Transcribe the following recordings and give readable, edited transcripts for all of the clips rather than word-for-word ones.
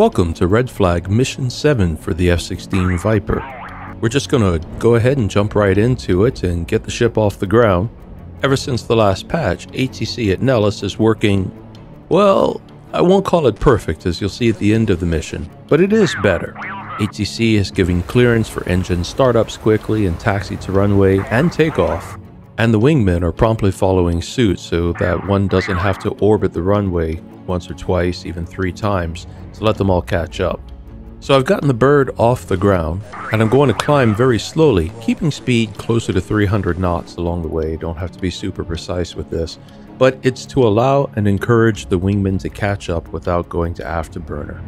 Welcome to Red Flag Mission 7 for the F-16 Viper. We're just going to go ahead and jump right into it and get the ship off the ground. Ever since the last patch, ATC at Nellis is working, well, I won't call it perfect as you'll see at the end of the mission, but it is better. ATC is giving clearance for engine startups quickly and taxi to runway and takeoff. And the wingmen are promptly following suit so that one doesn't have to orbit the runway once or twice, even 3 times, to let them all catch up. So I've gotten the bird off the ground, and I'm going to climb very slowly, keeping speed closer to 300 knots along the way. Don't have to be super precise with this, but it's to allow and encourage the wingmen to catch up without going to afterburner.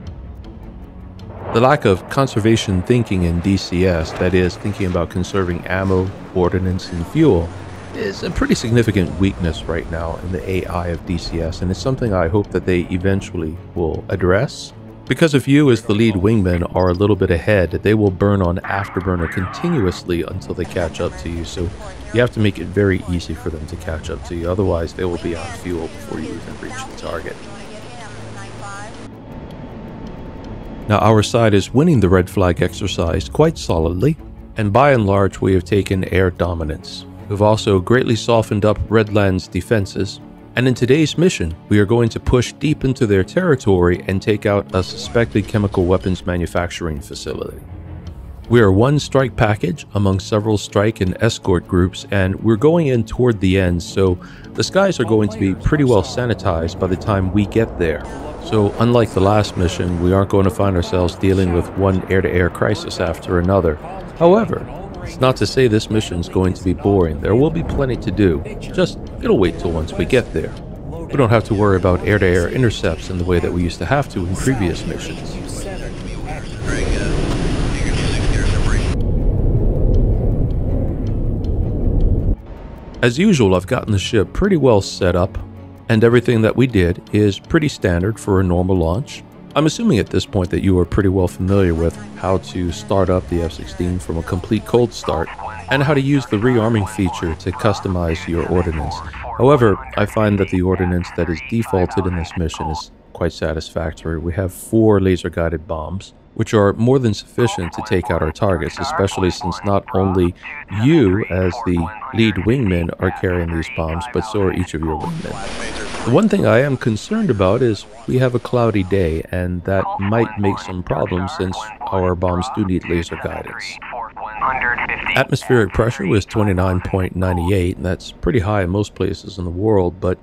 The lack of conservation thinking in DCS, that is, thinking about conserving ammo, ordnance, and fuel, is a pretty significant weakness right now in the AI of DCS, and it's something I hope that they eventually will address. Because if you as the lead wingmen are a little bit ahead, they will burn on afterburner continuously until they catch up to you, so you have to make it very easy for them to catch up to you, otherwise they will be on fuel before you even reach the target. Now our side is winning the red flag exercise quite solidly, and by and large we have taken air dominance. We've also greatly softened up Redland's defenses, and in today's mission, we are going to push deep into their territory and take out a suspected chemical weapons manufacturing facility. We are one strike package among several strike and escort groups, and we're going in toward the end, so the skies are going to be pretty well sanitized by the time we get there. So unlike the last mission, we aren't going to find ourselves dealing with one air-to-air crisis after another. However, it's not to say this mission's going to be boring. There will be plenty to do. Just, it'll wait till once we get there. We don't have to worry about air-to-air intercepts in the way that we used to have to in previous missions. As usual, I've gotten the ship pretty well set up, and everything that we did is pretty standard for a normal launch. I'm assuming at this point that you are pretty well familiar with how to start up the F-16 from a complete cold start, and how to use the rearming feature to customize your ordnance. However, I find that the ordnance that is defaulted in this mission is quite satisfactory. We have 4 laser-guided bombs, which are more than sufficient to take out our targets, especially since not only you as the lead wingmen are carrying these bombs, but so are each of your wingmen. The one thing I am concerned about is we have a cloudy day, and that might make some problems since our bombs do need laser guidance. Atmospheric pressure was 29.98, and that's pretty high in most places in the world, but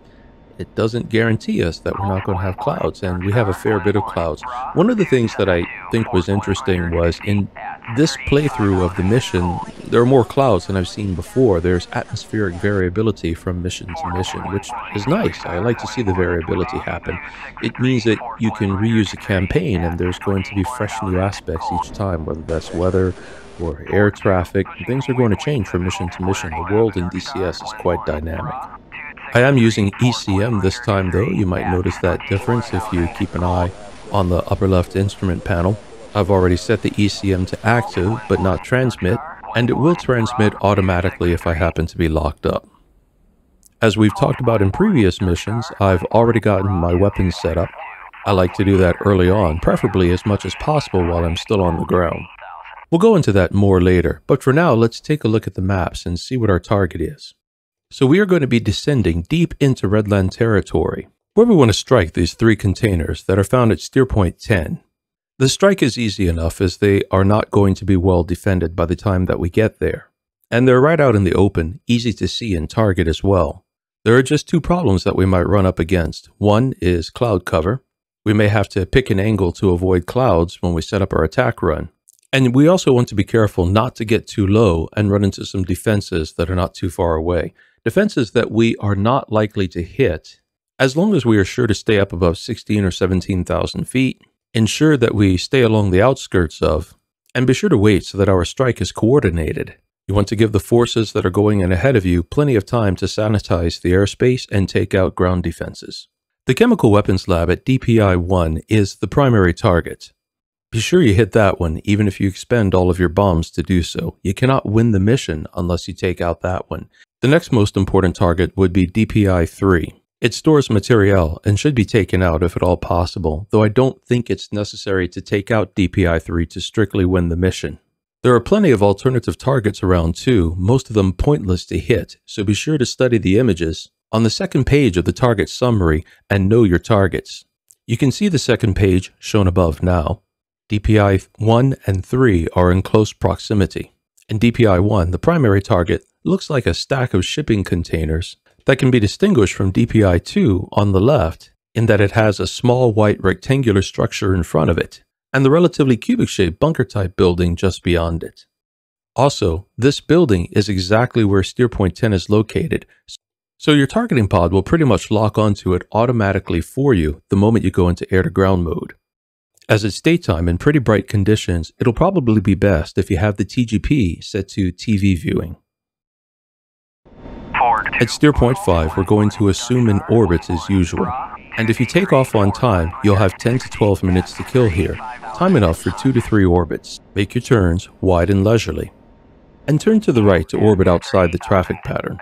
it doesn't guarantee us that we're not going to have clouds, and we have a fair bit of clouds. One of the things that I think was interesting was in this playthrough of the mission, there are more clouds than I've seen before. There's atmospheric variability from mission to mission, which is nice. I like to see the variability happen. It means that you can reuse a campaign, and there's going to be fresh new aspects each time, whether that's weather or air traffic. Things are going to change from mission to mission. The world in DCS is quite dynamic. I am using ECM this time though. You might notice that difference if you keep an eye on the upper left instrument panel. I've already set the ECM to active but not transmit, and it will transmit automatically if I happen to be locked up. As we've talked about in previous missions, I've already gotten my weapons set up. I like to do that early on, preferably as much as possible while I'm still on the ground. We'll go into that more later, but for now let's take a look at the maps and see what our target is. So we are going to be descending deep into Redland territory, where we want to strike these 3 containers that are found at steer point 10. The strike is easy enough as they are not going to be well defended by the time that we get there. And they're right out in the open, easy to see and target as well. There are just 2 problems that we might run up against. One is cloud cover. We may have to pick an angle to avoid clouds when we set up our attack run. And we also want to be careful not to get too low and run into some defenses that are not too far away. Defenses that we are not likely to hit, as long as we are sure to stay up above 16 or 17,000 feet, ensure that we stay along the outskirts of, and be sure to wait so that our strike is coordinated. You want to give the forces that are going in ahead of you plenty of time to sanitize the airspace and take out ground defenses. The Chemical Weapons Lab at DPI-1 is the primary target. Be sure you hit that one, even if you expend all of your bombs to do so. You cannot win the mission unless you take out that one. The next most important target would be DPI-3. It stores materiel and should be taken out if at all possible, though I don't think it's necessary to take out DPI-3 to strictly win the mission. There are plenty of alternative targets around too, most of them pointless to hit, so be sure to study the images on the second page of the target summary and know your targets. You can see the second page shown above now. DPI 1 and 3 are in close proximity. In DPI 1, the primary target looks like a stack of shipping containers that can be distinguished from DPI 2 on the left in that it has a small white rectangular structure in front of it, and the relatively cubic-shaped bunker-type building just beyond it. Also, this building is exactly where steer point 10 is located, so your targeting pod will pretty much lock onto it automatically for you the moment you go into air-to-ground mode. As it's daytime and pretty bright conditions, it'll probably be best if you have the TGP set to TV viewing. At steer point 5, we're going to assume in orbits as usual. And if you take off on time, you'll have 10 to 12 minutes to kill here, time enough for 2 to 3 orbits. Make your turns wide and leisurely. And turn to the right to orbit outside the traffic pattern.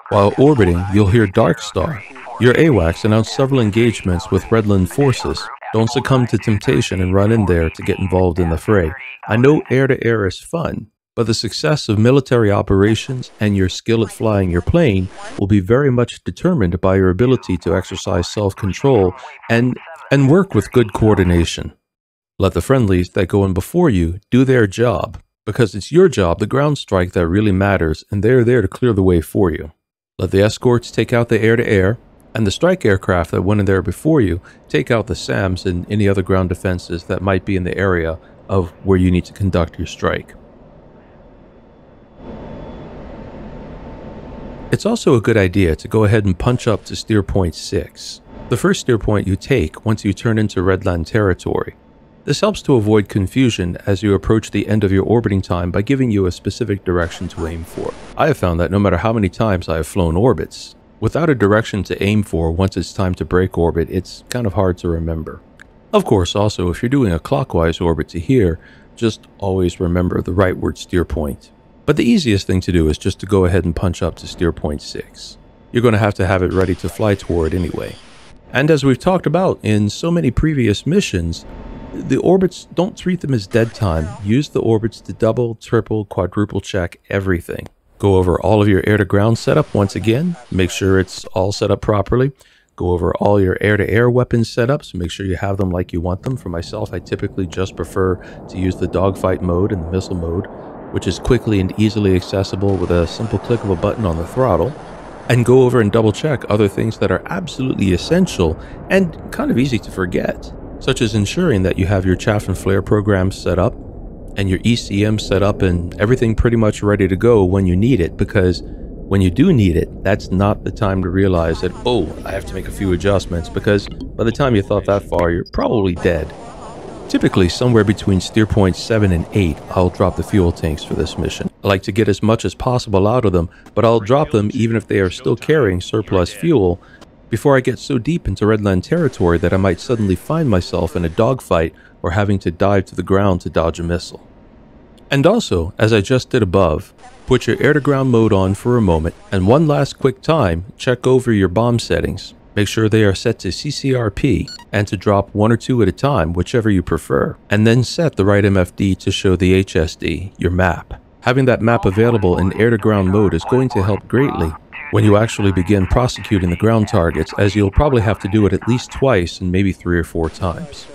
While orbiting, you'll hear Dark Star. Your AWACS announced several engagements with Redland forces. Don't succumb to temptation and run in there to get involved in the fray. I know air-to-air is fun, but the success of military operations and your skill at flying your plane will be very much determined by your ability to exercise self-control and work with good coordination. Let the friendlies that go in before you do their job, because it's your job, the ground strike, that really matters, and they're there to clear the way for you. Let the escorts take out the air-to-air, and the strike aircraft that went in there before you take out the SAMs and any other ground defenses that might be in the area of where you need to conduct your strike. It's also a good idea to go ahead and punch up to steer point 6, the first steer point you take once you turn into Redland territory. This helps to avoid confusion as you approach the end of your orbiting time by giving you a specific direction to aim for. I have found that no matter how many times I have flown orbits, without a direction to aim for once it's time to break orbit, it's kind of hard to remember. Of course, also, if you're doing a clockwise orbit to here, just always remember the rightward steer point. But the easiest thing to do is just to go ahead and punch up to steer point 6. You're going to have it ready to fly toward anyway. And as we've talked about in so many previous missions, the orbits, don't treat them as dead time. Use the orbits to double, triple, quadruple check everything. Go over all of your air-to-ground setup once again. Make sure it's all set up properly. Go over all your air-to-air weapons setups. Make sure you have them like you want them. For myself, I typically just prefer to use the dogfight mode and the missile mode, which is quickly and easily accessible with a simple click of a button on the throttle. And go over and double check other things that are absolutely essential and kind of easy to forget, such as ensuring that you have your chaff and flare programs set up and your ECM set up and everything pretty much ready to go when you need it, because when you do need it, that's not the time to realize that, oh, I have to make a few adjustments, because by the time you thought that far, you're probably dead. Typically, somewhere between steer point 7 and 8, I'll drop the fuel tanks for this mission. I like to get as much as possible out of them, but I'll drop them even if they are still carrying surplus fuel before I get so deep into Redland territory that I might suddenly find myself in a dogfight or having to dive to the ground to dodge a missile. And also, as I just did above, put your air-to-ground mode on for a moment, and one last quick time, check over your bomb settings. Make sure they are set to CCRP, and to drop 1 or 2 at a time, whichever you prefer, and then set the right MFD to show the HSD, your map. Having that map available in air-to-ground mode is going to help greatly when you actually begin prosecuting the ground targets, as you'll probably have to do it at least twice and maybe 3 or 4 times.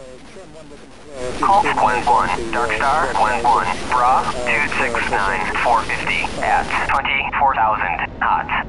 Call Gwen 1, Dark Star, Gwen 1, Bra, 269, 450 at 24,000 knots.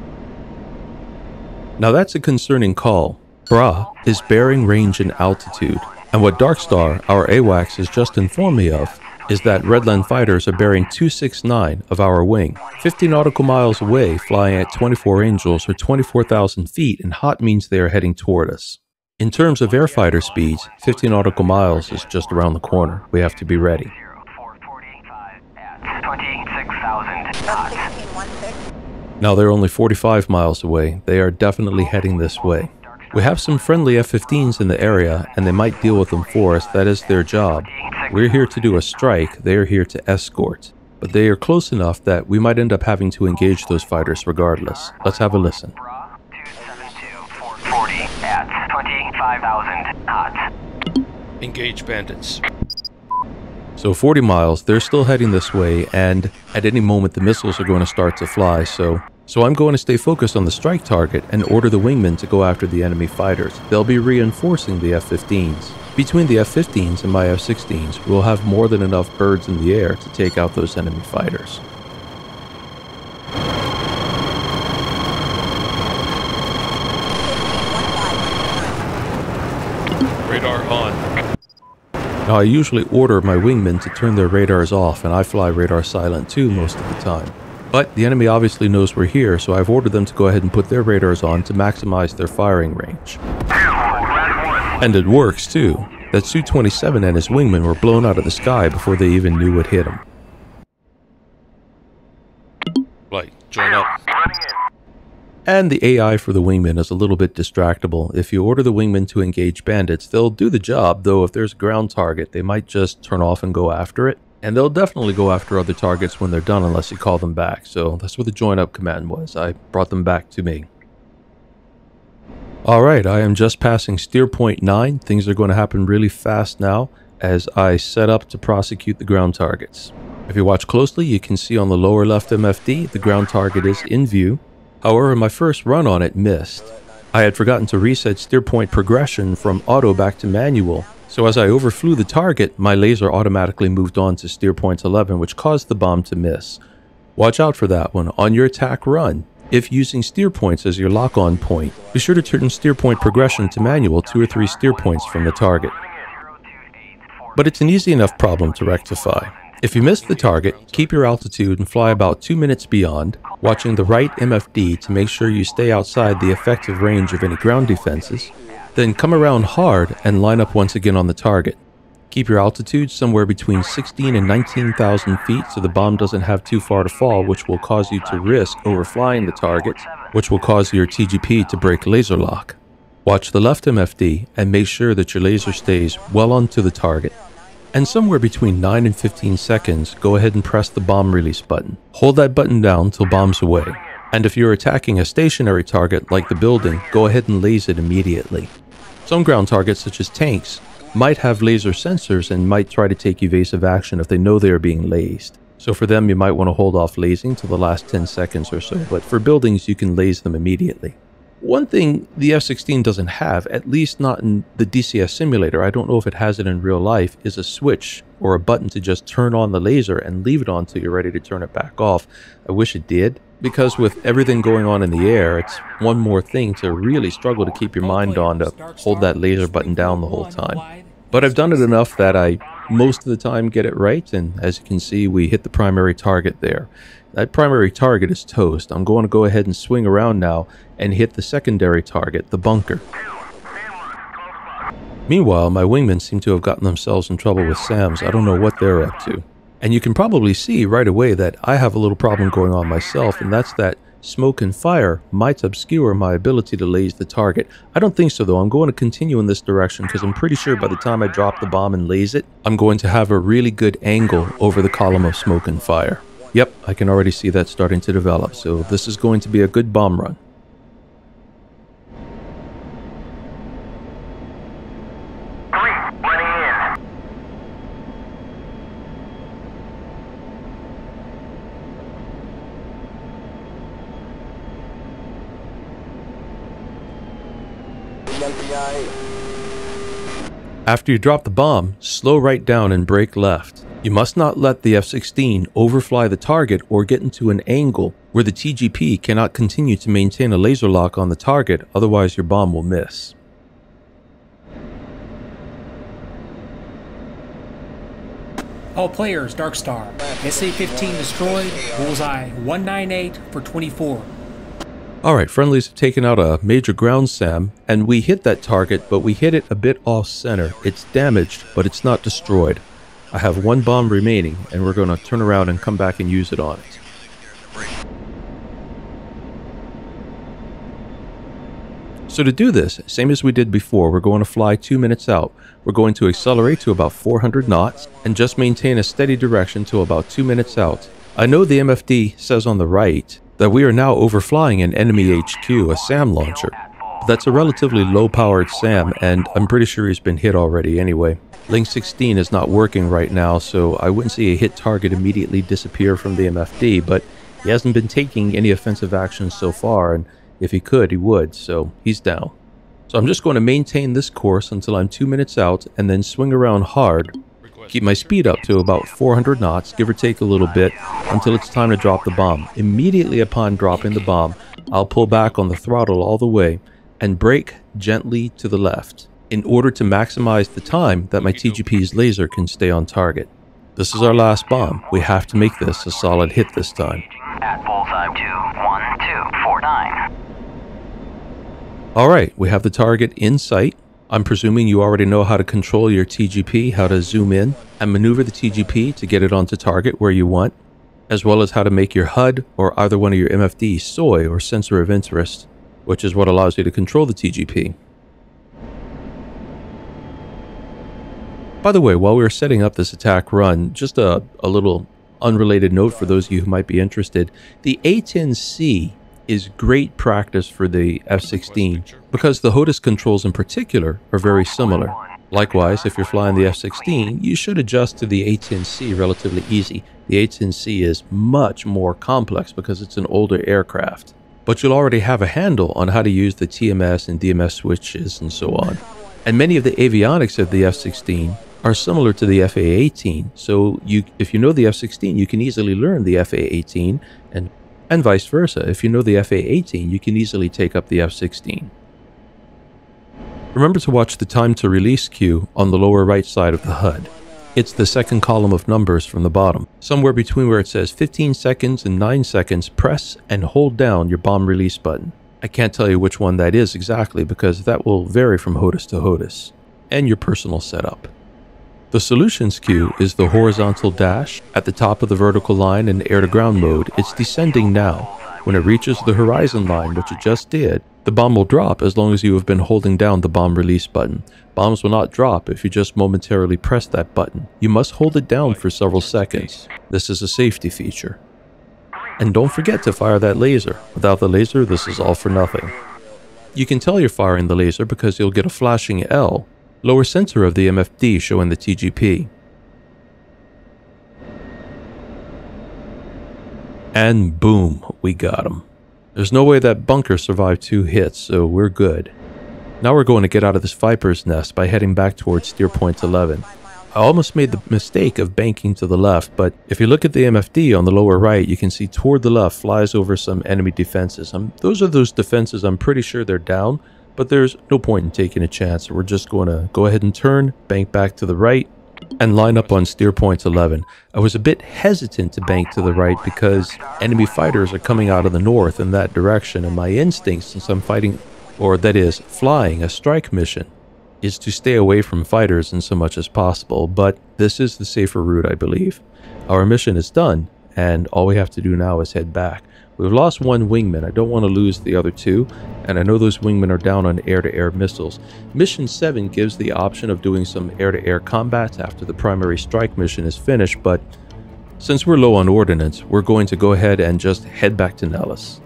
Now that's a concerning call. Bra is bearing range and altitude, and what Dark Star, our AWACS, has just informed me of is that Redland fighters are bearing 269 of our wing, 50 nautical miles away, flying at 24 angels or 24,000 feet, and hot means they are heading toward us. In terms of air fighter speeds, 50 nautical miles is just around the corner. We have to be ready. Now they're only 45 miles away. They are definitely heading this way. We have some friendly F-15s in the area, and they might deal with them for us. That is their job. We're here to do a strike, they are here to escort. But they are close enough that we might end up having to engage those fighters regardless. Let's have a listen. 24,000 hot. Engage bandits. So 40 miles, they're still heading this way, and at any moment the missiles are going to start to fly, so I'm going to stay focused on the strike target and order the wingmen to go after the enemy fighters. They'll be reinforcing the F-15s. Between the F-15s and my F-16s, we'll have more than enough birds in the air to take out those enemy fighters. Radar on. Now I usually order my wingmen to turn their radars off, and I fly radar silent too most of the time. But the enemy obviously knows we're here, so I've ordered them to go ahead and put their radars on to maximize their firing range. And it works too. That Su-27 and his wingmen were blown out of the sky before they even knew what hit them. Flight, join up. And the AI for the wingmen is a little bit distractible. If you order the wingmen to engage bandits, they'll do the job, though if there's a ground target, they might just turn off and go after it. And they'll definitely go after other targets when they're done unless you call them back. So that's what the join up command was. I brought them back to me. Alright, I am just passing steer point 9. Things are going to happen really fast now as I set up to prosecute the ground targets. If you watch closely, you can see on the lower left MFD, the ground target is in view. However, my first run on it missed. I had forgotten to reset steer point progression from auto back to manual. So as I overflew the target, my laser automatically moved on to steer point 11, which caused the bomb to miss. Watch out for that one on your attack run. If using steer points as your lock-on point, be sure to turn steer point progression to manual 2 or 3 steer points from the target. But it's an easy enough problem to rectify. If you miss the target, keep your altitude and fly about 2 minutes beyond, watching the right MFD to make sure you stay outside the effective range of any ground defenses. Then come around hard and line up once again on the target. Keep your altitude somewhere between 16 and 19,000 feet so the bomb doesn't have too far to fall, which will cause you to risk overflying the target, which will cause your TGP to break laser lock. Watch the left MFD and make sure that your laser stays well onto the target. And somewhere between 9 and 15 seconds, go ahead and press the bomb release button. Hold that button down till bomb's away. And if you're attacking a stationary target like the building, go ahead and laze it immediately. Some ground targets, such as tanks, might have laser sensors and might try to take evasive action if they know they are being lased. So for them, you might want to hold off lasing till the last 10 seconds or so, but for buildings, you can laze them immediately. One thing the F-16 doesn't have, at least not in the DCS simulator, I don't know if it has it in real life, is a switch or a button to just turn on the laser and leave it on until you're ready to turn it back off. I wish it did, because with everything going on in the air, it's one more thing to really struggle to keep your mind on to hold that laser button down the whole time. But I've done it enough that I most of the time get it right, and as you can see, we hit the primary target there. That primary target is toast. I'm going to go ahead and swing around now and hit the secondary target, the bunker. Meanwhile, my wingmen seem to have gotten themselves in trouble with SAMs. I don't know what they're up to. And you can probably see right away that I have a little problem going on myself, and that's that smoke and fire might obscure my ability to laze the target. I don't think so though. I'm going to continue in this direction because I'm pretty sure by the time I drop the bomb and laze it, I'm going to have a really good angle over the column of smoke and fire. Yep, I can already see that starting to develop, so this is going to be a good bomb run. After you drop the bomb, slow right down and brake left. You must not let the F-16 overfly the target or get into an angle where the TGP cannot continue to maintain a laser lock on the target, otherwise your bomb will miss. All players, Dark Star. SA-15 destroyed, bullseye 198 for 24. Alright, friendlies have taken out a major ground SAM, and we hit that target, but we hit it a bit off-center. It's damaged, but it's not destroyed. I have one bomb remaining, and we're going to turn around and come back and use it on it. So to do this, same as we did before, we're going to fly 2 minutes out. We're going to accelerate to about 400 knots, and just maintain a steady direction till about 2 minutes out. I know the MFD says on the right that we are now overflying an enemy HQ, a SAM launcher. That's a relatively low-powered SAM, and I'm pretty sure he's been hit already anyway. Link 16 is not working right now, so I wouldn't see a hit target immediately disappear from the MFD, but he hasn't been taking any offensive actions so far, and if he could, he would, so he's down. So I'm just going to maintain this course until I'm 2 minutes out, and then swing around hard. Keep my speed up to about 400 knots, give or take a little bit, until it's time to drop the bomb. Immediately upon dropping the bomb, I'll pull back on the throttle all the way, and brake gently to the left in order to maximize the time that my TGP's laser can stay on target. This is our last bomb. We have to make this a solid hit this time. At bullseye 21249. Alright, we have the target in sight. I'm presuming you already know how to control your TGP, how to zoom in and maneuver the TGP to get it onto target where you want, as well as how to make your HUD or either one of your MFD SOI or sensor of interest, which is what allows you to control the TGP. By the way, while we were setting up this attack run, just a little unrelated note for those of you who might be interested. The A-10C is great practice for the F-16 because the HOTAS controls in particular are very similar. Likewise, if you're flying the F-16, you should adjust to the A-10C relatively easy. The A-10C is much more complex because it's an older aircraft. But you'll already have a handle on how to use the TMS and DMS switches and so on. And many of the avionics of the F-16 are similar to the FA-18, so if you know the F-16, you can easily learn the FA-18, and vice versa. If you know the FA-18, you can easily take up the F-16. Remember to watch the time to release cue on the lower right side of the HUD. It's the second column of numbers from the bottom. Somewhere between where it says 15 seconds and 9 seconds, press and hold down your bomb release button. I can't tell you which one that is exactly because that will vary from HOTAS to HOTAS, and your personal setup. The solutions queue is the horizontal dash at the top of the vertical line in air-to-ground mode. It's descending now. When it reaches the horizon line, which it just did, the bomb will drop as long as you have been holding down the bomb release button. Bombs will not drop if you just momentarily press that button. You must hold it down for several seconds. This is a safety feature. And don't forget to fire that laser. Without the laser, this is all for nothing. You can tell you're firing the laser because you'll get a flashing L, lower center of the MFD showing the TGP. And boom, we got him. There's no way that bunker survived 2 hits, so we're good. Now we're going to get out of this viper's nest by heading back towards steer point 11. I almost made the mistake of banking to the left, but if you look at the MFD on the lower right, you can see toward the left flies over some enemy defenses. Those are those defenses, I'm pretty sure they're down, but there's no point in taking a chance. We're just going to go ahead and turn, bank back to the right, and line up on steer point 11. I was a bit hesitant to bank to the right because enemy fighters are coming out of the north in that direction, and my instinct, since I'm fighting, or that is, flying a strike mission, is to stay away from fighters in so much as possible, but this is the safer route, I believe. Our mission is done, and all we have to do now is head back. We've lost 1 wingman. I don't want to lose the other 2, and I know those wingmen are down on air-to-air missiles. Mission 7 gives the option of doing some air-to-air combat after the primary strike mission is finished, but since we're low on ordnance, we're going to go ahead and just head back to Nellis.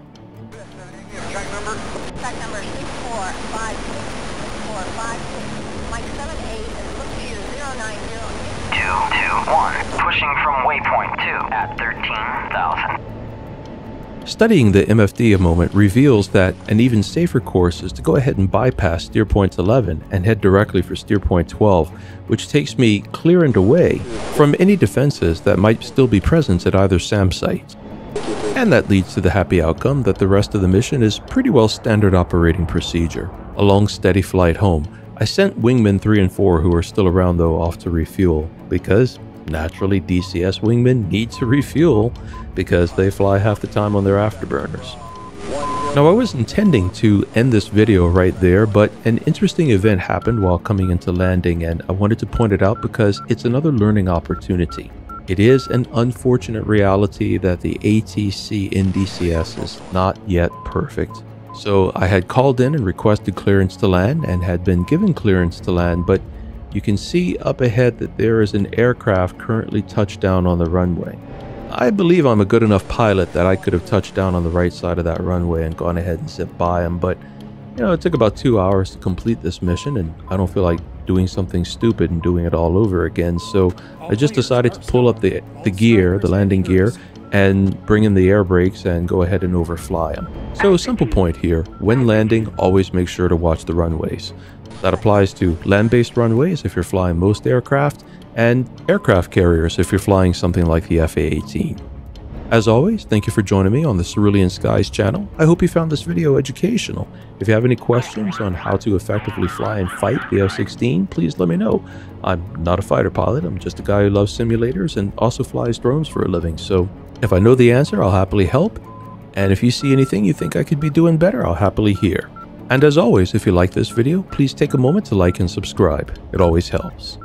Track number 6456456. Mike 78 is looking to 090. 221. Pushing from waypoint 2 at 13,000. Studying the MFD a moment reveals that an even safer course is to go ahead and bypass steer point 11 and head directly for steer point 12, which takes me clear and away from any defenses that might still be present at either SAM site. And that leads to the happy outcome that the rest of the mission is pretty well standard operating procedure. A long steady flight home. I sent wingmen 3 and 4 who are still around though off to refuel because naturally DCS wingmen need to refuel because they fly half the time on their afterburners. Now I was intending to end this video right there, but an interesting event happened while coming into landing and I wanted to point it out because it's another learning opportunity. It is an unfortunate reality that the ATC in DCS is not yet perfect. So I had called in and requested clearance to land and had been given clearance to land, but you can see up ahead that there is an aircraft currently touched down on the runway. I believe I'm a good enough pilot that I could have touched down on the right side of that runway and gone ahead and zipped by him, but It took about 2 hours to complete this mission, and I don't feel like doing something stupid and doing it all over again, so I just decided to pull up the gear, the landing gear, and bring in the air brakes and go ahead and overfly them. So a simple point here, when landing, always make sure to watch the runways. That applies to land-based runways if you're flying most aircraft, and aircraft carriers if you're flying something like the F-18. As always, thank you for joining me on the Cerulean Skies channel. I hope you found this video educational. If you have any questions on how to effectively fly and fight the F-16, please let me know. I'm not a fighter pilot, I'm just a guy who loves simulators and also flies drones for a living, so if I know the answer, I'll happily help. And if you see anything you think I could be doing better, I'll happily hear. And as always, if you like this video, please take a moment to like and subscribe. It always helps.